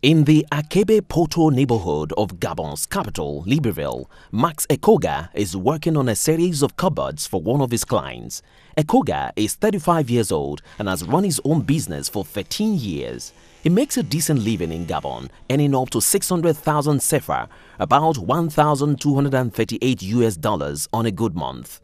In the Akebe-Poto neighborhood of Gabon's capital, Libreville, Max Ekoga is working on a series of cupboards for one of his clients. Ekoga is 35 years old and has run his own business for 13 years. He makes a decent living in Gabon, earning up to 600,000 CFA, about $1,238 on a good month.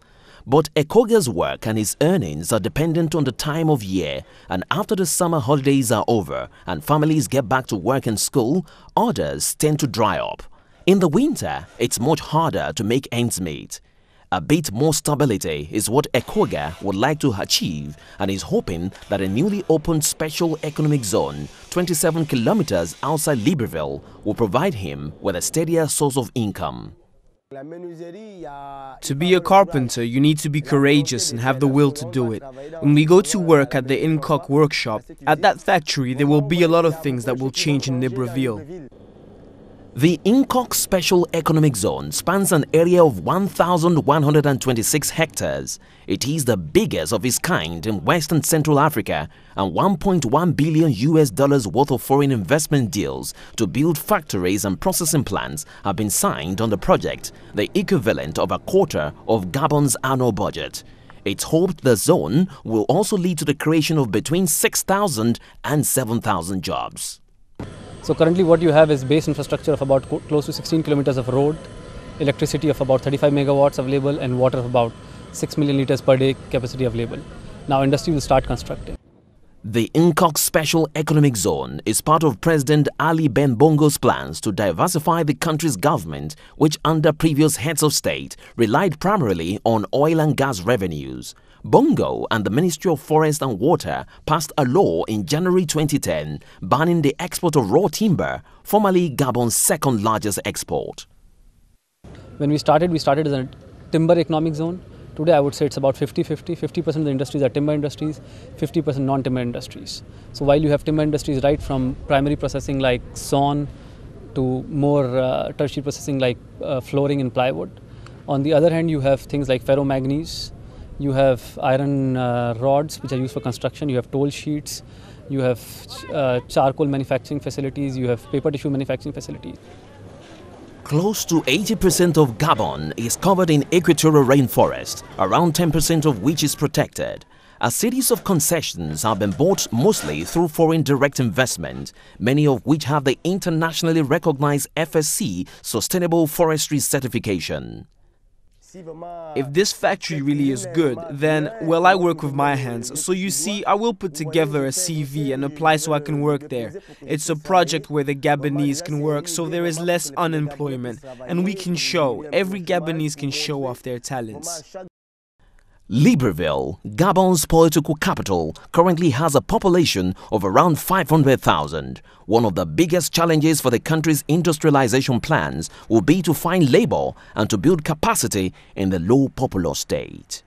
But Ekoga's work and his earnings are dependent on the time of year, and after the summer holidays are over and families get back to work and school, orders tend to dry up. In the winter, it's much harder to make ends meet. A bit more stability is what Ekoga would like to achieve, and is hoping that a newly opened special economic zone 27 kilometers outside Libreville will provide him with a steadier source of income. To be a carpenter, you need to be courageous and have the will to do it. When we go to work at the Incock workshop, at that factory, there will be a lot of things that will change in Libreville. The Incock Special Economic Zone spans an area of 1,126 hectares. It is the biggest of its kind in West and Central Africa, and $1.1 billion worth of foreign investment deals to build factories and processing plants have been signed on the project, the equivalent of a quarter of Gabon's annual budget. It's hoped the zone will also lead to the creation of between 6,000 and 7,000 jobs. So currently what you have is base infrastructure of about close to 16 kilometers of road, electricity of about 35 megawatts available, and water of about 6 million liters per day capacity available. Now industry will start constructing. The Incock Special Economic Zone is part of President Ali Ben Bongo's plans to diversify the country's government, which under previous heads of state relied primarily on oil and gas revenues. Bongo and the Ministry of Forest and Water passed a law in January 2010 banning the export of raw timber, formerly Gabon's second largest export. When we started as a timber economic zone. Today I would say it's about 50-50. 50% of the industries are timber industries, 50% non-timber industries. So while you have timber industries right from primary processing like sawn to more tertiary processing like flooring and plywood, on the other hand you have things like ferromanganese, you have iron rods which are used for construction, you have toll sheets, you have charcoal manufacturing facilities, you have paper tissue manufacturing facilities. Close to 80% of Gabon is covered in equatorial rainforest, around 10% of which is protected. A series of concessions have been bought mostly through foreign direct investment, many of which have the internationally recognized FSC Sustainable Forestry certification. If this factory really is good, then, well, I work with my hands. So you see, I will put together a CV and apply so I can work there. It's a project where the Gabonese can work, so there is less unemployment. And we can show, every Gabonese can show off their talents. Libreville, Gabon's political capital, currently has a population of around 500,000. One of the biggest challenges for the country's industrialization plans will be to find labor and to build capacity in the low populous state.